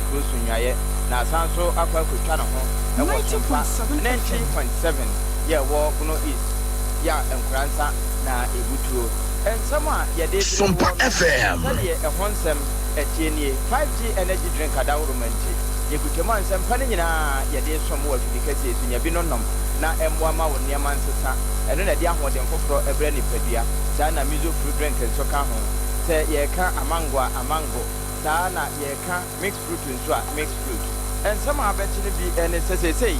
Cruise Sunyaye, Nasanso, Aqua Kuchano, and 90.7, yeah, walk no east, yeah, and Gransa, na Ebutu, and somewhere, yeah, they Sompa FM, a Honsem, a TNA, 5G energy drink at our romantic. You could command some panina, yeah, there's some work because it's in your binonum, na Mwama or near Manchester, and then a young one for a brandy pedia, Sana Mizu fruit drink and so come home. Say, ye can't a mango, Sana, ye can't mix fruit and swap, mixed fruit. And some are better to be an SSA.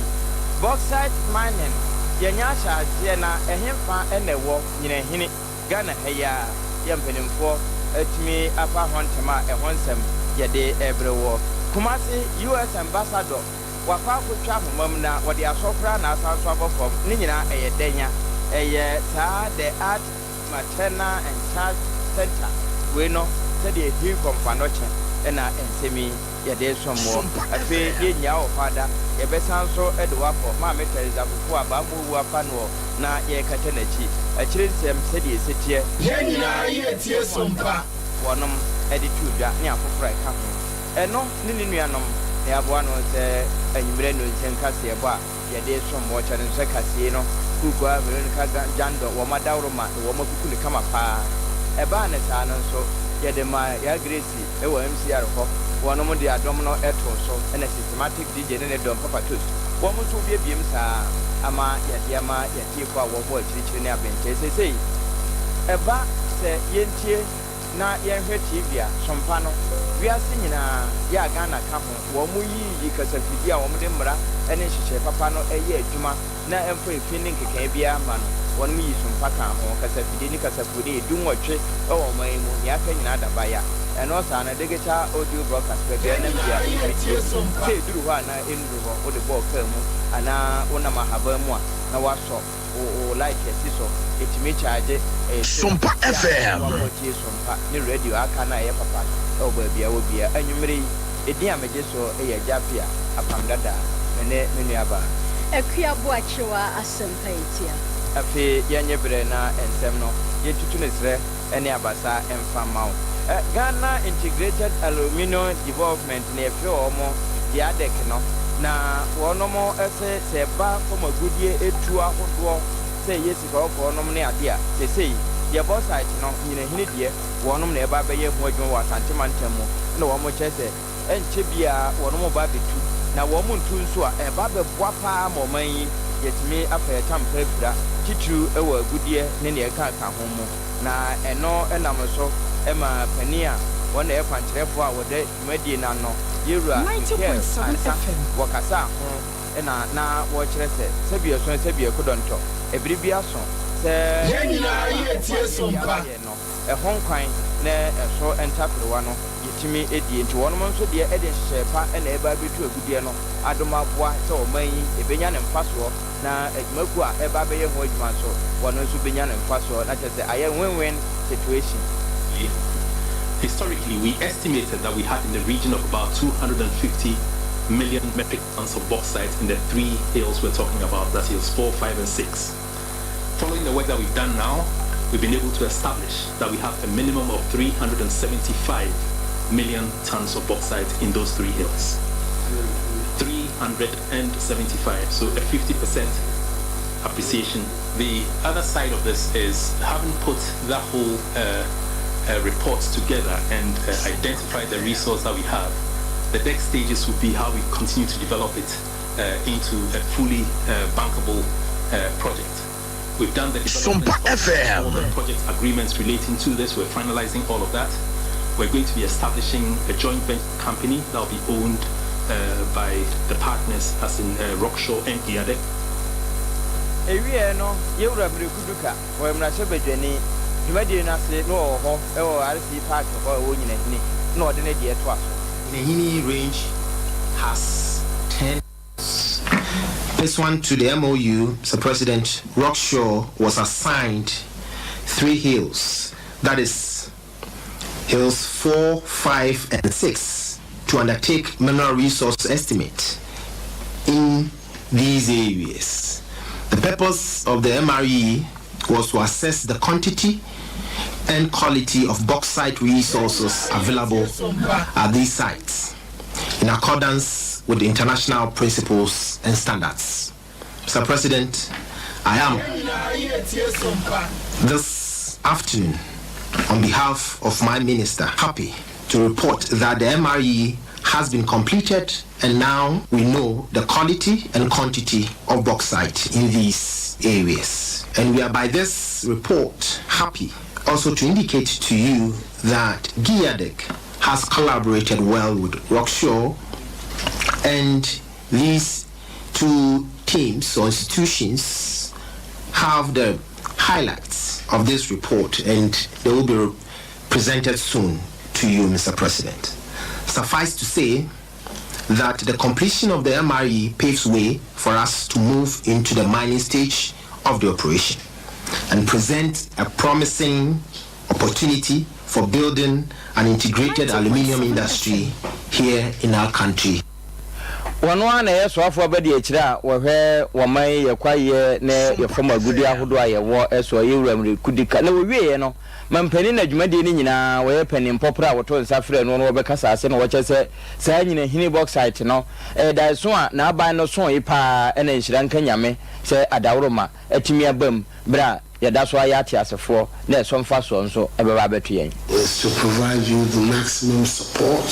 Bauxite mining, Yanyasha, Jena, a hempa and a walk in a hinny, Ghana, heya, Yampin for, at me, upper Hontama, a Honsem, ye day every war. Kumasi US ambassador wakwa kutwa homamna wode asofra na asanso from ninyina denya the art maternal and child center we no said the hill companoche na ensemi ye de somo afi ye nya o father ye besanso edwapo ma meteriza fufu abamu afano na ye katenachi akirensem said ye setie ye nyina ye tie sompa wonom editudwa ne afofra ka ho eno nini nuanom ne aboa no se anyimre no nchen kase ebo a ye de som wo cha nse kase no kugwa veronica jando wo madawroma wo makuku ne kama pa eba ne sa no so ye de ma ya grace e wo MCR ho wonom de adom no eto so ena systematic DJ ne dom papa tos wo mo so biem sa ama ye de ama ye tie kwa wo bo akirichiri ne abente sei eba se yentie na yenhwe TV a Sompa no wiase nyina ya Ghana ka ho wo mu yi kasafidi a wo de mmra ene hyehyɛ papa no ɛyɛ adwuma na ɛmfa efini nkeka bia ma no won mu yi Sompa ka ho kasafidi ni kasafudi edunwɔtwe ɛwɔ man mu ya ka nyina daba ya ɛno sa na digital audio broadcast bia na bia se duru ho ana enduru ho wo de bɔ ka mu ana wona mahaba mu a na wasɔ o like esiso etimi charge Sompa FM Sompa ni radio aka na ye papa o ba bia wo bia anwumre edi ameje so e ya japia apamdada mene aba akua boachewa asempa etia afi yenye bre na ensem no ye tutu ne sre ene abasa emfa mawo Ghana Integrated Aluminium Development na efe omo dia dek no na wonomo ese seba for magudie etu ahodo say yes ko wonom ne ade a sei ye boss site no nyina hini de wonom na eba beye ho adwon wa santemantam mu na wo mo chese enche bia wonom ba betu na wo mo ntu nso a eba beboa pa ma man yi yetimi afa tampa fura titru ewa agudie ne ne eka ka ho mu na eno enam so ema pania wona e kwankyerefo a wode madie na no yewura 90.7 FM wakasa ho na wo kyerɛ sɛ sebie kodonto ebribia so sɛ yenyina yetie Sompa no ɛhonkwan na ɛso entaprewa no yetimi edie nti wɔnom nso de ede hyepa na eba betu agudie no adomaboa sɛ ɔman yi ebenya ne mfasoɔ na adwumaku a eba bɛyɛ ho adwuma so wɔno nso benya ne mfasoɔ na kyerɛ sɛ ayɛ win-win situation. Historically, we estimated that we had in the region of about 250 million metric tons of bauxite in the three hills we're talking about, that's hills 4, 5, and 6. Following the work that we've done now, we've been able to establish that we have a minimum of 375 million tons of bauxite in those three hills. 375, so a 50% appreciation. The other side of this is having put that whole reports together and identify the resource that we have. The next stages would be how we continue to develop it into a fully bankable project. We've done the development of all the project agreements relating to this. We're finalizing all of that. We're going to be establishing a joint venture company that will be owned by the partners, as in Rockshaw and Iadek. No, you were a Brukuduka, where Mrasabedeni. Imagine us no RC Park or Winnie, no, the idea to us. The Hini range has 10. This one to the MOU, Mr. President, Rockshaw was assigned 3 hills. That is hills 4, 5, and 6 to undertake mineral resource estimate in these areas. The purpose of the MRE was to assess the quantity and quality of bauxite resources available at these sites. In in accordance with international principles and standards. Mr. President, I am this afternoon, on behalf of my minister, happy to report that the MRE has been completed, and now we know the quality and quantity of bauxite in these areas. And we are by this report happy also to indicate to you that GIADEC has collaborated well with Rockshore, and these two teams or institutions have the highlights of this report, and they will be presented soon to you, Mr. President. Suffice to say that the completion of the MRE paves way for us to move into the mining stage of the operation and present a promising opportunity for building an integrated aluminium industry here in our country. One yes, for body where Wamay, Yaquaye, ne your former good Yahuda, war as well, you could no way, no. Mampenina Jumadina, where penny popular, what was Safra and one over Cassas, and what I said, saying in a hinny box site, no. There's one now by no song, pa, and then Shrankanyame, say Adauroma, a Timia Bum, bra. Yeah, that's why I asked for there's some fast one, so ever rabbit is to provide you the maximum support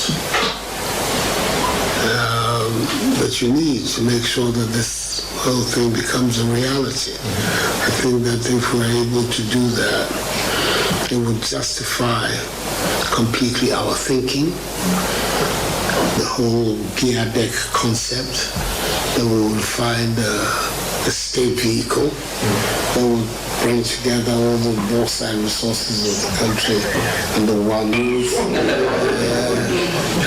that you need to make sure that this whole thing becomes a reality. I think that if we're able to do that, it would justify completely our thinking, the whole GIADEC concept, that we would find a state vehicle that would bring together all the bauxite resources of the country under one roof,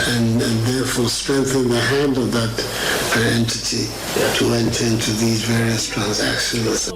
and therefore strengthen the hand of that entity to enter into these various transactions.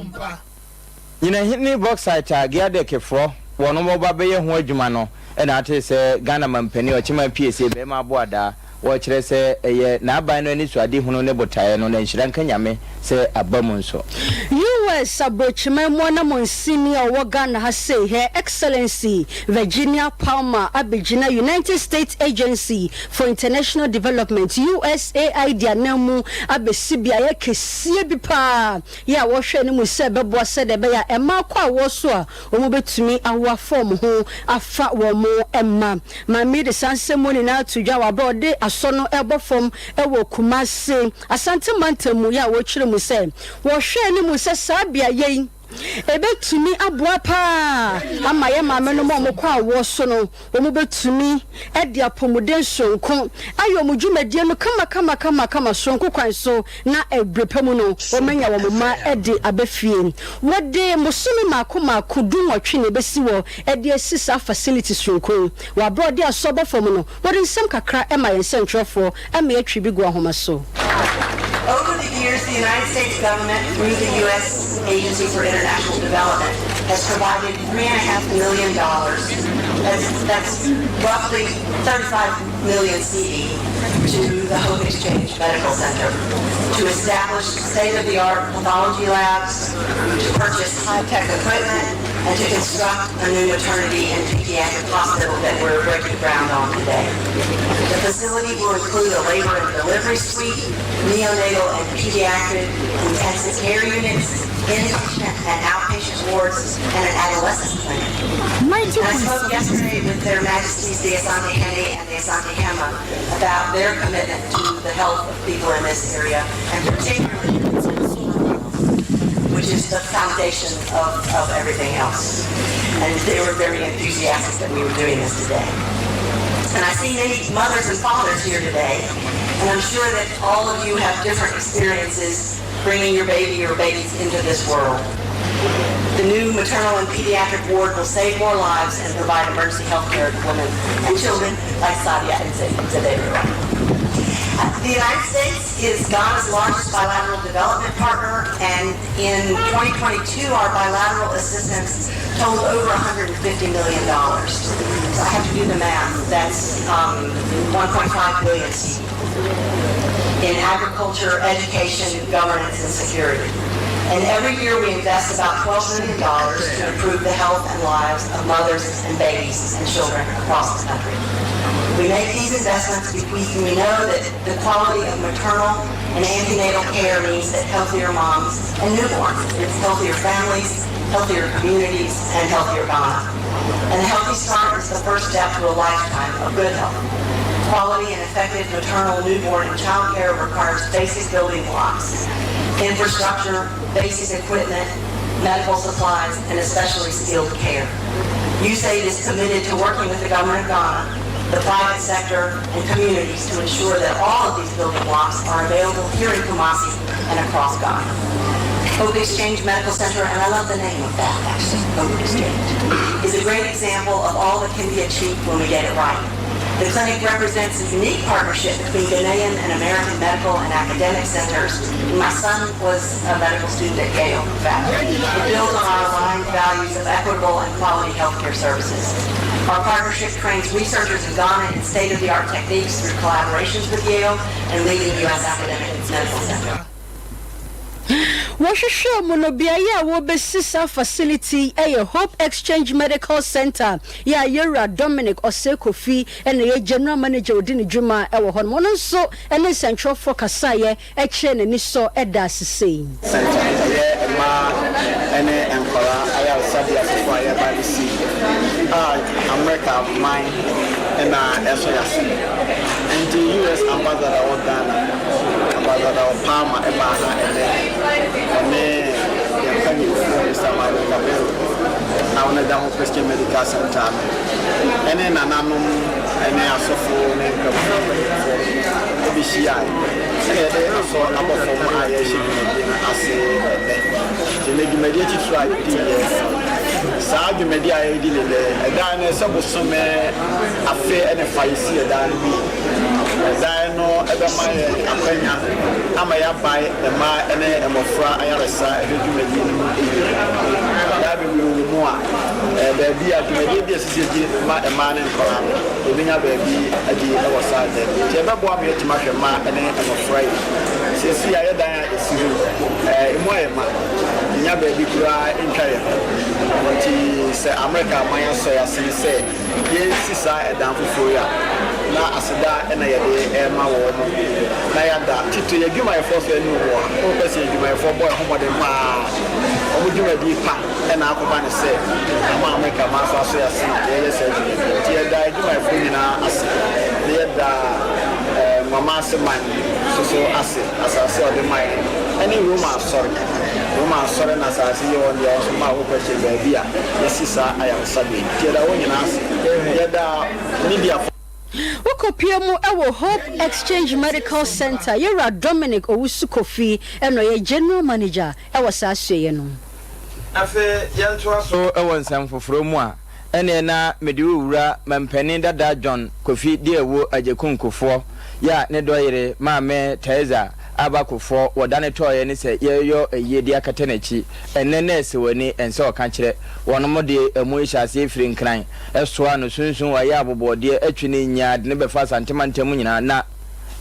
You know, hit me bauxite, GIADEC for one more baby, Huajumano, and I say Ghana Mampeni or Chima PSA, Bema Boada. Watch say a na by no ni so ade hono ne botae no na nhira nkanyame say abam nso US abrochime mo na mo senior Ghana ha say Her Excellency Virginia Palmer Abegina United States Agency for International Development USAID anamu abesibia ye kesie bi pa ya wo hwe ne mu se bebo se de be ya ema kwa wo so a o mo betumi awa form ho afa wo mo emma ma mi de sansemo ni na tudwa wa brode sono ebo fom ewo Kumase asante mantemu ya wo kyere mu se wo hwe ni mu se sabia yen ebetumi aboa pa amaye maame no mo kwa wo so no wo mo betumi e de apomuden sonko ayo mo dwumadie no kama sonko kwan so na ebrepemu no wo menya wo ma e de abafie wo de musumi mako du nwotwe ne besi wo e de asisa facility sonko wa brode asobo fom no wo de nsem kakra e ma yensentrofo e ma atwi bi go ahoma so. Over the years, the United States government, through the U.S. Agency for International Development, has provided $3.5 million. That's roughly 35 million CD to the Hope Exchange Medical Center to establish state-of-the-art pathology labs, to purchase high-tech equipment, and to construct a new maternity and pediatric hospital that we're breaking ground on today. The facility will include a labor and delivery suite, neonatal and pediatric intensive care units, inpatient and outpatient wards, and an adolescent clinic. And I spoke yesterday with Their Majesties the Asante Hene and the Asante Hema about their commitment to the health of people in this area, and particularly which is the foundation of everything else. And they were very enthusiastic that we were doing this today. And I see many mothers and fathers here today, and I'm sure that all of you have different experiences bringing your baby or babies into this world. The new maternal and pediatric ward will save more lives and provide emergency health care to women and children like Sadia and Zadeh. The United States is Ghana's largest bilateral development partner, and in 2022, our bilateral assistance totaled over $150 million. So I have to do the math. That's 1.5 billion in agriculture, education, governance, and security. And every year we invest about $12 million to improve the health and lives of mothers and babies and children across the country. We make these investments because we know that the quality of maternal and antenatal care means that healthier moms and newborns, it's healthier families, healthier communities, and healthier Ghana. And a healthy start is the first step to a lifetime of good health. Quality and effective maternal, newborn, and child care requires basic building blocks, infrastructure, basic equipment, medical supplies, and especially skilled care. USAID is committed to working with the government of Ghana, the private sector, and communities to ensure that all of these building blocks are available here in Kumasi and across Ghana. Hope Exchange Medical Center, and I love the name of that, actually, Hope Exchange, is a great example of all that can be achieved when we get it right. The clinic represents a unique partnership between Ghanaian and American medical and academic centers. My son was a medical student at Yale, in fact. It builds on our aligned values of equitable and quality healthcare services. Our partnership trains researchers in Ghana in state-of-the-art techniques through collaborations with Yale and leading U.S. academic medical centers. Washusho monobia wo besisa facility Hope Exchange Medical Center ya Yera Dominic Osekofi and the general manager Odini Juma ewo hon mono so ene central focus aye eche ni so eda sisi center ye ma ene enkola aya sabi asofo aye ba si America mine na eso yasi and the US ambassador of Ghana ambassador of Palma ebana ene yakani sama kabelo na ona da Hope Exchange Medical Center ene nananum ene asofo ne kabelo obishia ene de so abofo aye shi na ase ene de media ti try saa de media aye di le da na sabo some afe ene faisi da bi da no ebe mai akwanya ama ya bai e ma ene emofra ayaresa edu media ni da bi mu a da bi a media bi asisi di ma e ma ne nkora obinya ba bi adi e wasa de je bebo am yetima hwe ma ene emofra yi sesi aye dan esiru emo e ma nya ba bi kura nkare nti se America maya so ya se ye sisa e dan fufu ya na asida ena ye de ma wo no na ya da tito ye dwuma ye fo so enu wo o pese ye dwuma ye fo boy homode ma o mu dwuma di pa ena akoba ne se ama America ma so ya se ye se ti ye da dwuma ye fo nyina ase ye da mama se man so ase asase o de mai any Roma sorry na asase ye on ye so ma wo pese baby a ye sisa ayamsabe ti da wo nyina ase ye da media Wokopiemu ewo Hope Exchange Medical Center Yera Dominic Owusukofi eno ye general manager ewo saasue no afe yantoa so ewo nsam foforo mu a ene na mede wura mampani dada John Kofi de ewo ajekonkofo ya ne doyere maame Teza abakofo wodane toye ne se yeyo eyedi akatenachi enne nese woni ense oka kire wono de emu ihase efiri nkran esoa no sunsun wa ya abobode atwini nya de ne befa santemantemu nyina na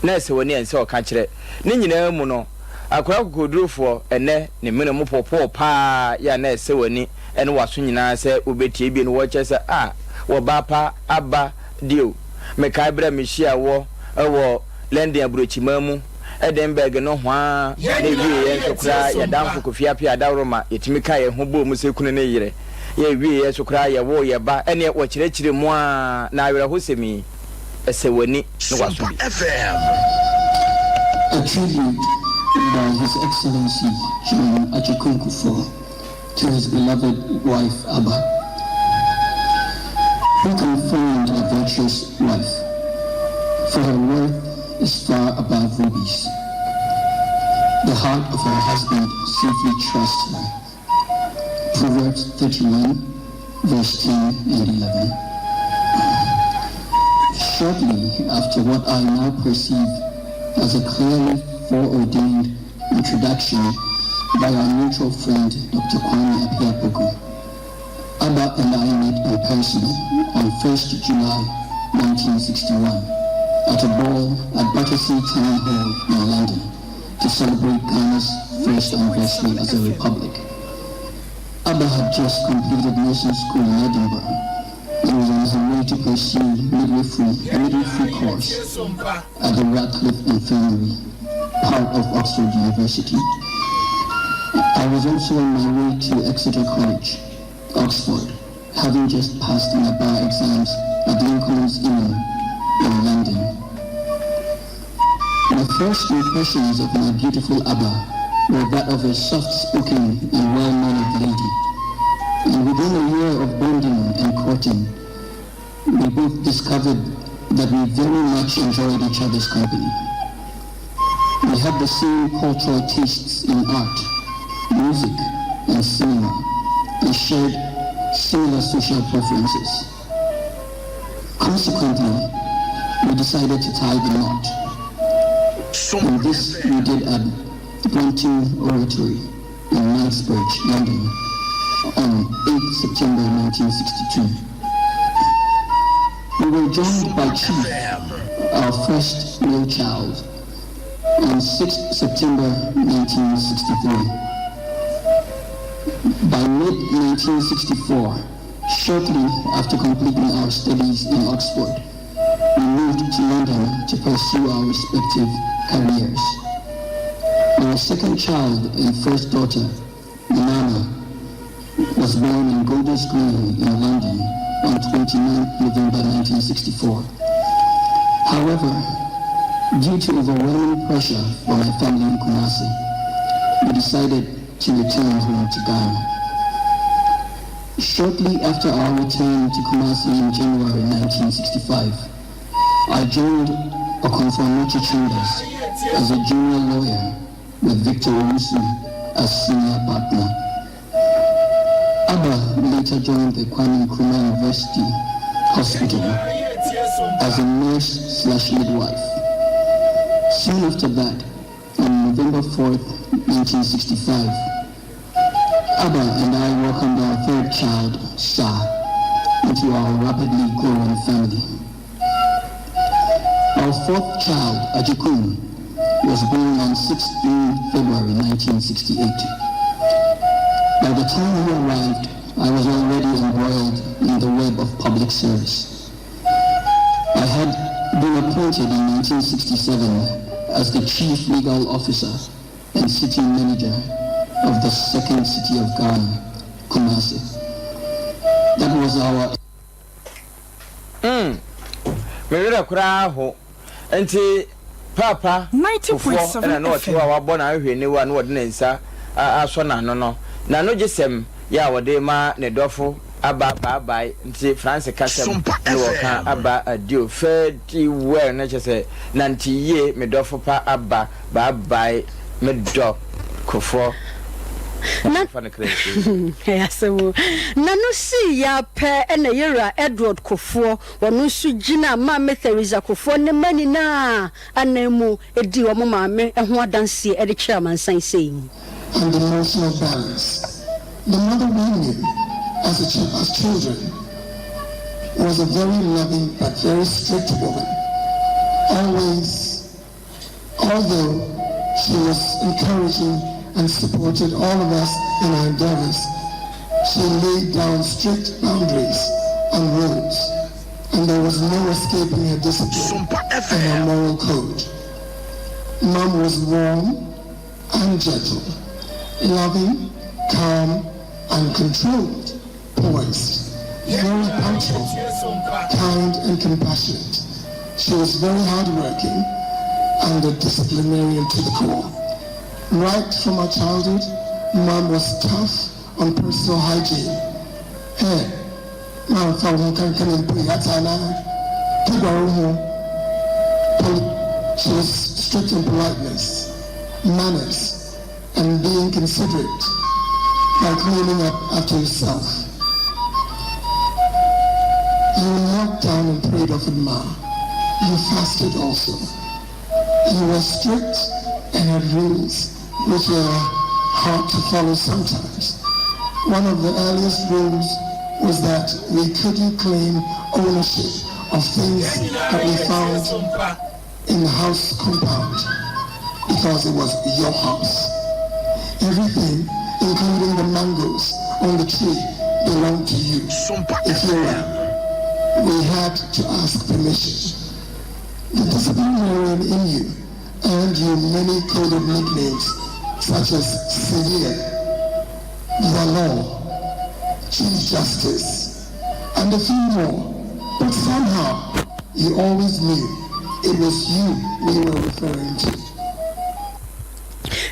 nese woni ense oka kire ne nyina mu no akora kokodurufo enne ne mene mu popo pa ya nese woni ene waso nyina se obetie bi no wo chese wo bapa aba dio mekai bra mehia wo ewo lende abrochimamu Edinburgh no hwa na wie ye sokra ya danfo kofia pia dawroma yetimi ka ye ho bo mu sekunu ne yire ye wie ye sokra ye wo ye ba ene wo kirekire mu a na awere hosemi esewani no waso bi FM a tribute by His Excellency John Achekonkufo to his beloved wife Abba, who confirmed a virtuous wife, for her worth is far above rubies. The heart of her husband safely trusts her. Proverbs 31, verse 10 and 11. Shortly after what I now perceive as a clearly foreordained introduction by our mutual friend Dr. Kwame Apiapoku, Abba and I met in person on 1st July 1961. At a ball at Battersea Town Hall in London to celebrate Ghana's first anniversary as a republic. Abba had just completed nursing school in Edinburgh and was on his way me to pursue a midwifery course at the Radcliffe Infirmary, part of Oxford University. I was also on my way to Exeter College, Oxford, having just passed my bar exams at Lincoln's Inn in London. My first impressions of my beautiful Abba were that of a soft-spoken and well-mannered lady. And within a year of bonding and courting, we both discovered that we very much enjoyed each other's company. We had the same cultural tastes in art, music, and cinema, and shared similar social preferences. Consequently, we decided to tie the knot. And this we did at Bronte Oratory in Knightsbridge, London, on 8th September 1962. We were joined by Chief, our first male child, on 6th September 1963. By mid-1964, shortly after completing our studies in Oxford, we moved to London to pursue our respective careers. Our second child and first daughter, Nana, was born in Golders Green in London on 29 November 1964. However, due to overwhelming pressure from my family in Kumasi, we decided to return home to Ghana. Shortly after our return to Kumasi in January 1965, I joined Okonfo-Anuche Chambers as a junior lawyer with Victor Owusu as senior partner. Abba later joined the Kwame Nkrumah University Hospital as a nurse/midwife. Soon after that, on November 4th, 1965, Abba and I welcomed our third child, Sa, into our rapidly growing family. Our fourth child, Ajikun, was born on 16 February 1968. By the time he arrived, I was already embroiled in the web of public service. I had been appointed in 1967 as the Chief Legal Officer and City Manager of the second city of Ghana, Kumasi. That was our... Mewira kura ho. Enti papa 90.7 na no to wa bo na ahwe ni wa no de nsa aso na no na no gisem ya wode ma ne dofo aba bye nti France kasem no ka aba adio fedi well na chese na nti ye me dofo pa aba bye me do kofo na yasewo na no si ya pe na yera Edward Kofo wonu su gina ma me Theresa Kofo ne mani na anemu edi wo ma me ho adanse e de chairman san sei and the emotional balance. The mother we knew as children was a very loving but very strict woman. Always, although she was encouraging and supported all of us in our endeavors, she laid down strict boundaries and rules, and there was no escaping her discipline and her moral code. Mom was warm and gentle, loving, calm, and controlled, poised, very punctual, kind, and compassionate. She was very hardworking and a disciplinarian to the core. Right from our childhood, Mom was tough on personal hygiene. Hey, Mom found she was strict in politeness, manners, and being considerate, like cleaning up after yourself. You knelt down and prayed often, Ma. You fasted also. You were strict and had rules which were hard to follow sometimes. One of the earliest rules was that we couldn't claim ownership of things that we found in the house compound because it was your house. Everything, including the mangoes on the tree, belonged to you. If you were we had to ask permission. The disciplinarian in you earned you many coded nicknames such as Severe, the Law, Chief Justice, and a few more. But somehow, you always knew it was you we were referring to.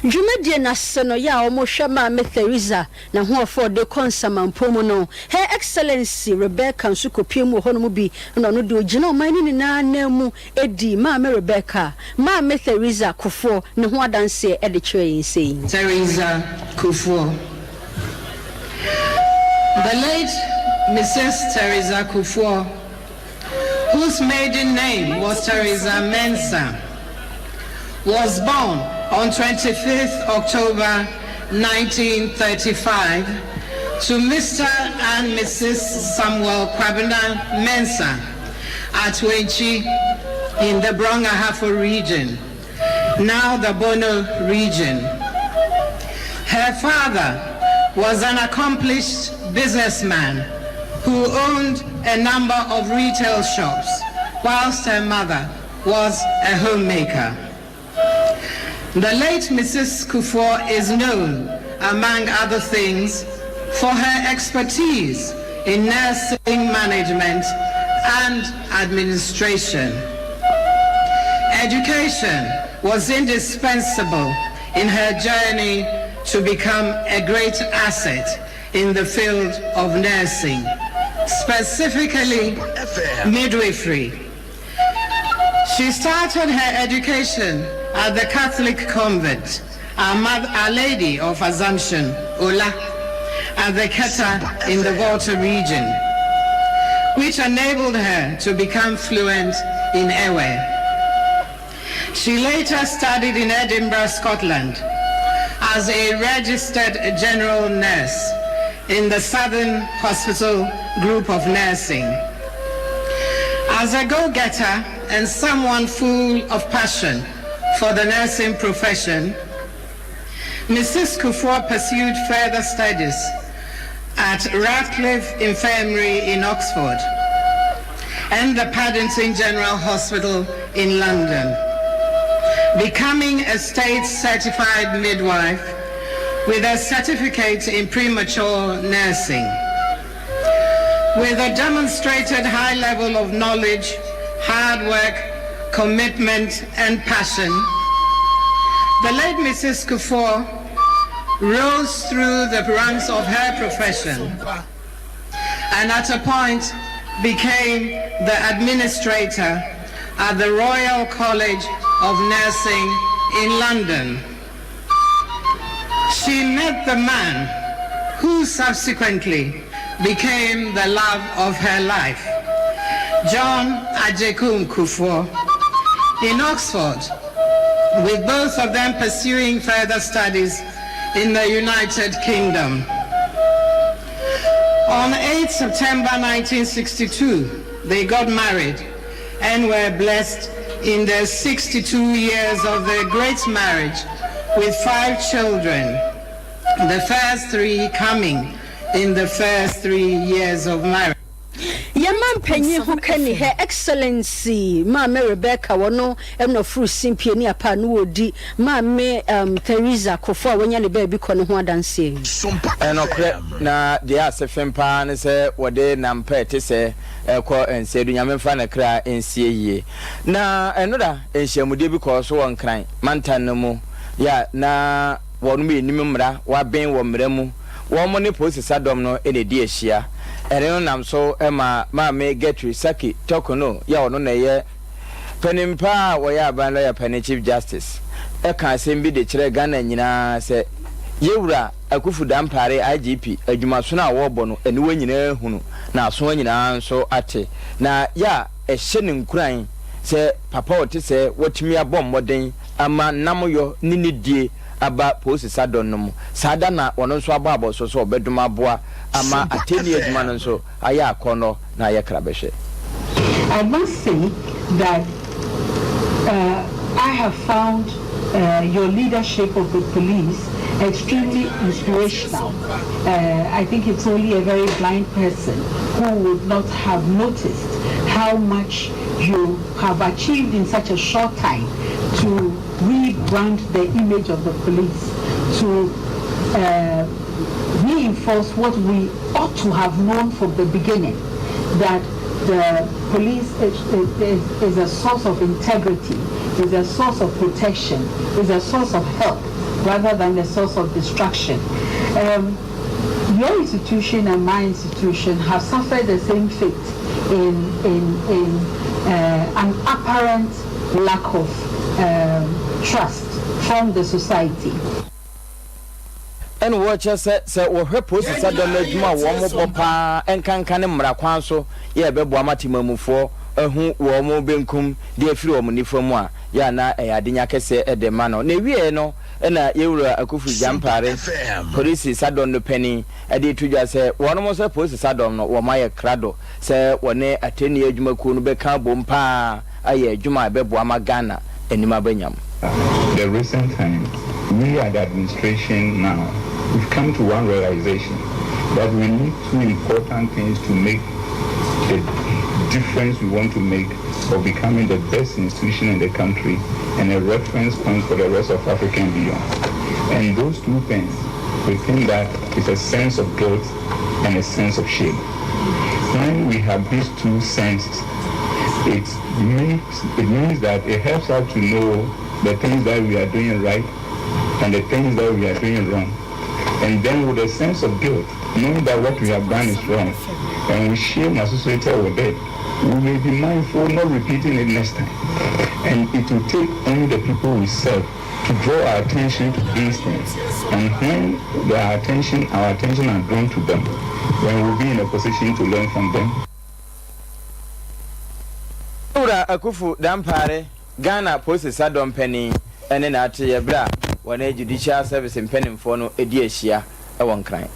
Jumedie na seno ya omohwe ma Theresa na ho for de konsama mpomu no Her Excellency Rebecca Nsukopie mu hono mu bi no no de ogina o mani ni na mu edi ma Rebecca ma Theresa Kufo ne ho adanse e de kire yin sei Theresa Kufo. The late Mrs. Theresa Kufo, whose maiden name was Theresa Mensah, was born on 25th October 1935 to Mr. and Mrs. Samuel Kwabena Mensah at Wenchi in the Brong-Ahafo region, now the Bono region. Her father was an accomplished businessman who owned a number of retail shops, whilst her mother was a homemaker. The late Mrs. Kufo is known, among other things, for her expertise in nursing management and administration. Education was indispensable in her journey to become a great asset in the field of nursing, specifically midwifery. She started her education at the Catholic convent, Our Lady of Assumption, Ola, at the Keta in the Volta region, which enabled her to become fluent in Ewe. She later studied in Edinburgh, Scotland, as a registered general nurse in the Southern Hospital Group of Nursing. As a go-getter and someone full of passion for the nursing profession, Mrs. Kufo pursued further studies at Radcliffe Infirmary in Oxford and the Paddington General Hospital in London, becoming a state-certified midwife with a certificate in premature nursing. With a demonstrated high level of knowledge, hard work, commitment, and passion, the late Mrs. Kufo rose through the ranks of her profession and at a point became the administrator at the Royal College of Nursing in London. She met the man who subsequently became the love of her life, John Ajekun Kufo, in Oxford, with both of them pursuing further studies in the United Kingdom. On 8 September 1962, they got married and were blessed in their 62 years of their great marriage with 5 children, the first 3 coming in the first 3 years of marriage. Yaman penye who can Her Excellency Mama Rebecca wono eno fru simpie ni apa no odi Mama Theresa Kufo wonya ne baby kono ho adanse eno kre na de asefem pa ne se wode na mpete se ekọ ensedu nyame fa na kra ensie yie na eno da enhyiamude bi ko so won kran mantan no mu ya na wonu me enim mra wa ben wo mra mu wo mo ne posisa dom no ene di ehia ere nam so ema me Getri Saki Tokono ya ono na ye penimpa wo ya ban lawyer pen Chief Justice e kan asem bi de kire Ghana nyina se yewura akufu dampare IGP adwumaso na wo bo no ene wo nyina hunu na aso nyina nso ate na ya ehye ne nkuran se papa wote se wotimi abom moden ama namoyo ninidie aba posisa don no mu sada na wono nso aba so obeduma boa ama ateni adwuma no nso aya akono na aya krabehwe. I must say that I have found your leadership of the police extremely inspirational. I think it's only a very blind person who would not have noticed how much you have achieved in such a short time to rebrand the image of the police, to reinforce what we ought to have known from the beginning, that the police is a source of integrity, is a source of protection, is a source of help rather than a source of destruction. Your institution and my institution have suffered the same fate in an apparent lack of trust from the society. And watch us say we her post is that don't adwuma wo mo popa enkanka ne mmara kwan so ye bebo amatimamufo ehu wo mo benkum de afiri wo mo nifamu a ya na eyadenya kese edema no na wie no na yewura akufu jampare police sadon no pani ade tudwa say wono mo say police sadon no wo maye krado say wone ateni adwuma ku no beka bompa aye adwuma bebo amagana enima banyam. The recent times we at the administration now, we've come to one realization that we need two important things to make the difference we want to make of becoming the best institution in the country and a reference point for the rest of Africa and beyond. And those two things, we think that it's a sense of guilt and a sense of shame. When we have these two senses, it means that it helps us to know the things that we are doing right and the things that we are doing wrong. And then with a sense of guilt, knowing that what we have done is wrong, and with shame associated with it, we may be mindful not repeating it next time. And it will take only the people we serve to draw our attention to these things. And when our attention are drawn to them, then we'll be in a position to learn from them. Akufu Dampare, Ghana Post Sadon Penny, and then at Yabra, when a judicial service in Penning for no Ediasia, a one crime.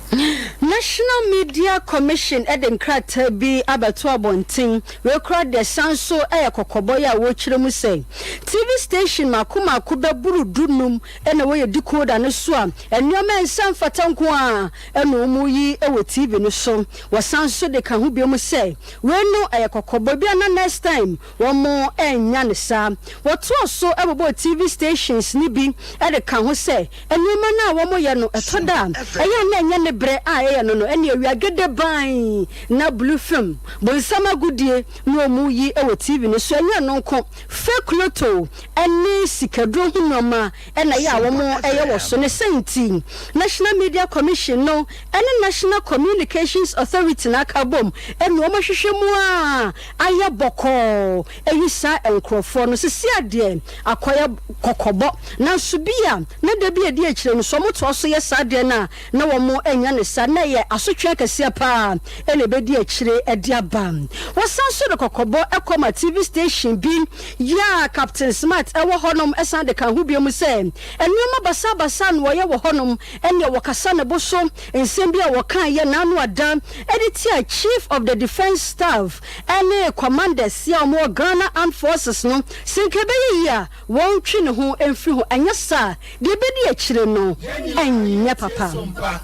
National Media Commission Eden Crater be abattoir bonting, we cried the Sanso Aya Kokoboya, which you say. TV station Makuma Kuba Buru Dunum, and away a decode and a swam, and your man San Fatankwa, and Umuyi, a TV no song, was Sanso de Kahubium say. We know Aya Kokobobiana next time, one more and Yanisa. What was so about TV stations, Nibby, at the Kahu say, and you man now one more yano, a toda, a yan bre no any we are get the buy na blue film but sama goodie no mu yi e TV no so anya no ko fake lotto any sikadro hunoma na ya wo mo eye wo so ne senti National Media Commission no any National Communications Authority na kabom eno wo mahwehwe mu a aya boko eyisa enkrofo no sisi ade akoya kokobo na so bia na da bia de akire no so moto so yesa ade na wo mo enya ne sa na ye asotwe akese pa ene bedi akire ade abam wasan so de kokobo ekoma TV station bi ya Captain Smart ewo honom esan de kan hubie mu se enuma basa no ye wo honom ene wokasa ne boso ensem bia wokan ye nanu adam editor chief of the defense staff ene commanders ya mo Ghana Armed Forces no sinkebe ya won twi ne ho emfi ho anya sa de bedi akire no enya papa.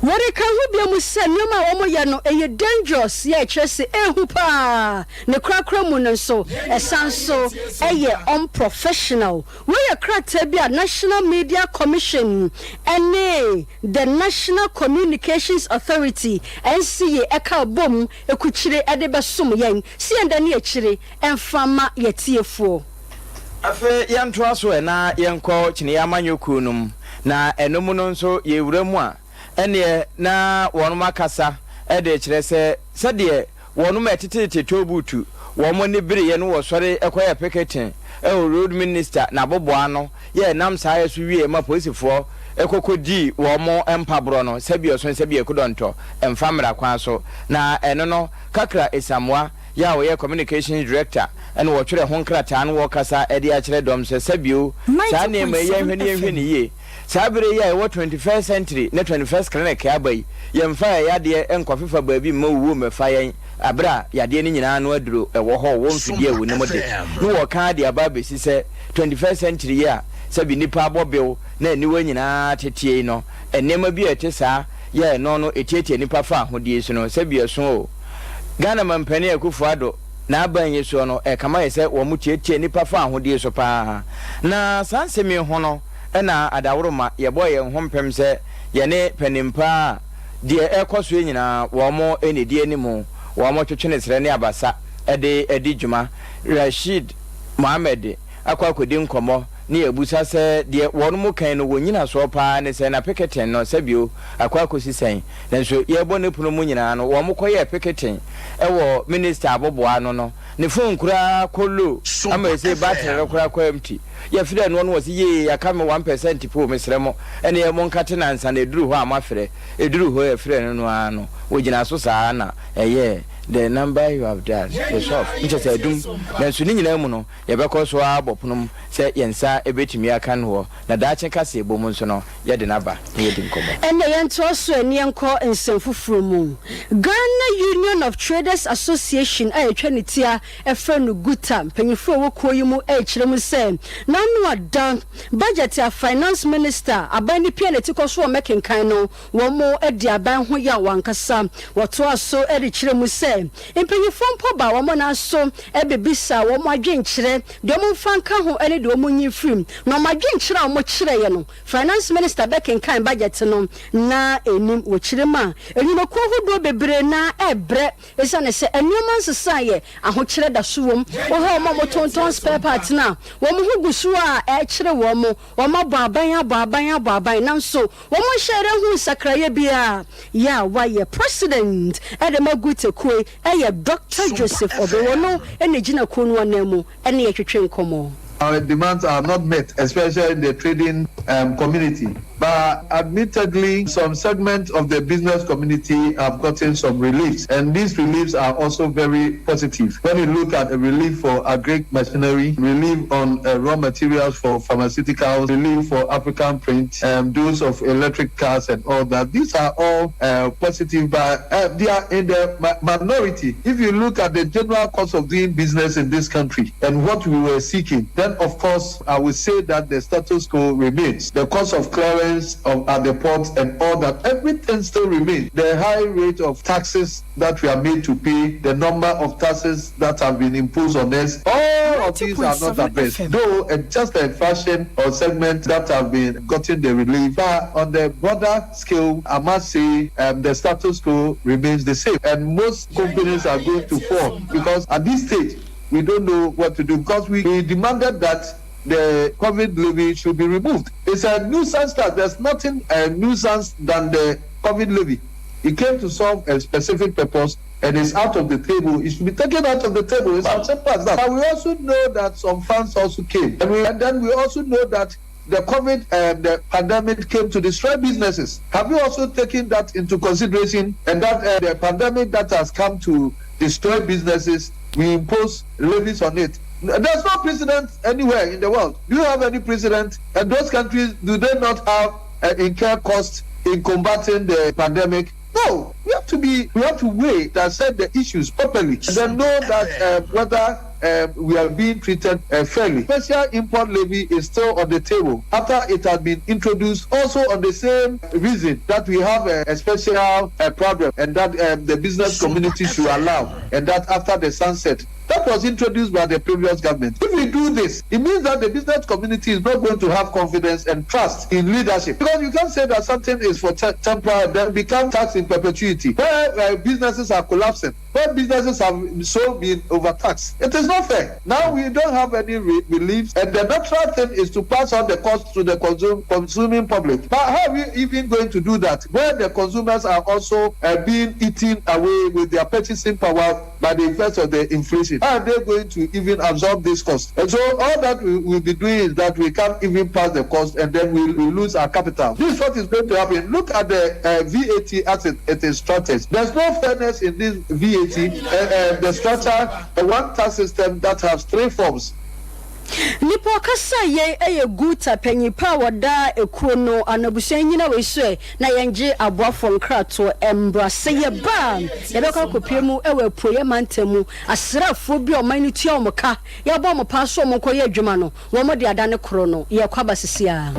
What a can we say no ma yano a dangerous ye chese ehupa ne krakramun so a sanso a unprofessional we a cratebia National Media Commission and the National Communications Authority NCA eka bom ekuchire edebasum yen si endani echire enfama yetiefo afe yanto aso na yenko chine yamanyoku num na enomu no nso yewuramu a ene na wonuma akasa ede kire se de wonuma etete tobutu womo ne bire ye no wo sore ekoya picketing road minister na boboa no ye nam saa yeso wie ma polisifo ekokodi womo empabro no sabio so sabio kudonto emfamra kwan so na eno no kakra esamwa ya wo ye communication director ene wo twere honkrata no wo kasa ede a kire dom se sabio saa ne ma ye hwene ye sabire ya wo 21st century ne 21st clinic abai yemfa ya de enkofefa baabi ma wuwo mefa yen abra yade ni nyina no aduro ewo ho wo mfidie wo nimo de no wo ka de aba be si se 21st century ya sabi nipa abobew na aniwa nyina tetie no enema bi ete saa ye no etietie nipa fa ahodie so no sabi eso o Ghana mampani akufuado na abanye so no kama ye se wo mu tietie nipa fa ahodie so pa na sansemi ho no na adaworoma ye boye hompem se ye ne panimpa de ekoso nyina wo mo enedi animu wo mo twetwene sere ne abasa edi djuma Rashid Mohammed akwakodi nkomo ni ebusa se de wonu mu kan no wonyina so pa ne se na picketing no sabio akwakosi sen nanso ye bo ne puno mu nyina no wo mo koye picketing ewo minister aboboa no ne phone kura kolo ama se battery kura kwa empty ye fire no no wasi ye yakame 1% po mesremo ene ye mo nkate na nsa na eduru ho amafre eduru ho ye fire no ano wogina so saa na eye the number you have dialed is off nche se dum nanso ni nyina mu no ye bekọ so aboponom se yensa ebetimi aka no na daache kase ebom nso no ye de naba ye di nkomo ene ye nto so ani enko nsefufuru mu Ghana Union of Traders Association ayetwa ne tia efrenu guta mpanyifo wokuo yi mu ekirem se nanu adan budget ya finance minister abani pia ne tikoso mekenkan no wo mo edi aban ho ya wankasa woto aso edi kirem se mpanyifo mpo ba wo mo na so ebebisa wo mo adwenkyere de mo fanka ho ene de wo mo nyifrim no mo adwenkyere wo mo kyere ye no finance minister bekenkan budget no na enim wo kirema enyimako hodo bebre na ebre esa ne se enuma nsesa ye ahokyere da so wom wo ha mo tonton spare part na wo mo hugusu a kyere wo mo bɔ aban nanso wo mo hyere hu sakraye bia ya wa ye president edemaguta kue Dr. Joseph Obewono enegina kunu anemu ene ye twetwe nkomo. Our demands are not met, especially in the trading community. But admittedly, some segments of the business community have gotten some reliefs, and these reliefs are also very positive. When you look at a relief for agric machinery, relief on raw materials for pharmaceuticals, relief for African print, those of electric cars and all that, these are all positive, but they are in the minority. If you look at the general cost of doing business in this country and what we were seeking, then of course I would say that the status quo remains. The cost of clearance at the ports and all that, everything still remains. The high rate of taxes that we are made to pay, the number of taxes that have been imposed on us, all of these are not addressed. Though just a fraction or segment that have been gotten the relief, but on the broader scale, I must say the status quo remains the same. And most companies are going to fall because at this stage, we don't know what to do because we demanded that the COVID levy should be removed. It's a nuisance tax. There's nothing a nuisance than the COVID levy. It came to solve a specific purpose and it's out of the table. It should be taken out of the table. It's as simple as that. But we also know that some funds also came. And then we also know that the COVID the pandemic came to destroy businesses. Have you also taken that into consideration? And that the pandemic that has come to destroy businesses, we impose levies on it. There's no precedent anywhere in the world. Do you have any precedent? And those countries, do they not have incur costs in combating the pandemic? No. We have to weigh and set the issues properly and then know that whether we are being treated fairly. Special import levy is still on the table after it has been introduced, also on the same reason that we have a special problem and that the business community should allow, and that after the sunset. That was introduced by the previous government. If we do this, it means that the business community is not going to have confidence and trust in leadership. Because you can't say that something is for temporary, then become tax in perpetuity. Where businesses are collapsing, where businesses have so been overtaxed. It is not fair. Now we don't have any reliefs, and the natural thing is to pass on the cost to the consuming public. But how are we even going to do that? Where the consumers are also being eaten away with their purchasing power by the effects of the inflation. How are they going to even absorb this cost? And so all that we will be doing is that we can't even pass the cost, and then we lose our capital. This is what is going to happen. Look at the VAT as it is structured. There's no fairness in this VAT. The structure, one tax system that has three forms. Nipo kasa ye eye guta penyipa wada ekuo no anabusuan nyina we so na yenje aboafo nkrato embrase ye ba ye be kopie mu ewe proye mantemu asrafo bi o man tia o mka ye bo mo pa so mo koye adwuma no wo mo de adane koro no ye kwaba sisia.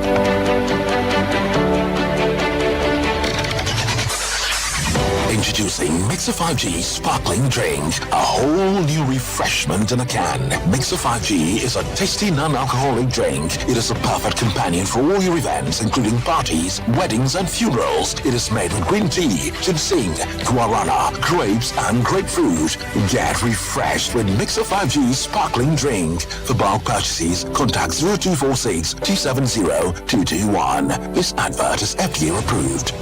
Introducing Mixer 5G Sparkling Drink, a whole new refreshment in a can. Mixer 5G is a tasty non-alcoholic drink. It is a perfect companion for all your events, including parties, weddings, and funerals. It is made with green tea, ginseng, guarana, grapes, and grapefruit. Get refreshed with Mixer 5G Sparkling Drink. For bulk purchases, contact 0246 270 221. This advert is FDA approved.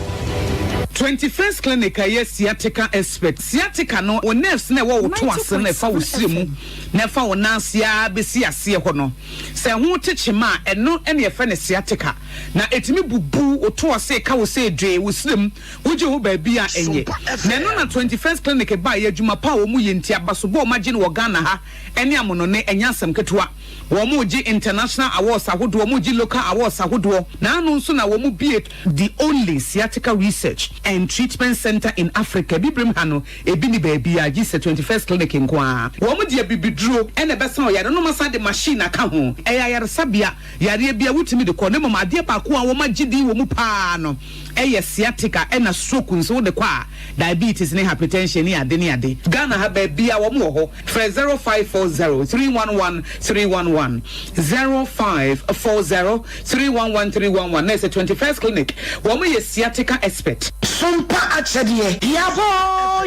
21st clinic aye sciatica expert sciatica no o nerves na wo to ase na fa wo siremu na fa wo nansia be si ase ho no se ho techema eno ene ye fa ne sciatica na etimi bubu o to ase ka wo se dwe wo sirem wo je ho ba bia enye na no na 21st clinic ba ye adwuma pa wo mu ye ntia baso bo magine wo Ghana ha ene amono ne enyasem ketewa wo mu ji international awards ahodo wo mu ji local awards ahodo na anu nso na wo mu be the only sciatica research and treatment center in Africa. Bibrim hano ebini baby a ji 21st clinic nkwa. Wo mu dia bibiduro ene besa o yare no masa de machine aka ho. Yare sabia yare bia wutimi de ko ne mama de pa ko a wo magidi wo mu pa no. Sciatica ena stroke nso de kwa diabetes ne hypertension ne ade. Ghana ha baby a wo mu ho. 0540 311 311 0540 311 311. Na 21st clinic. Wo mu ye sciatica expert. Sompa achedie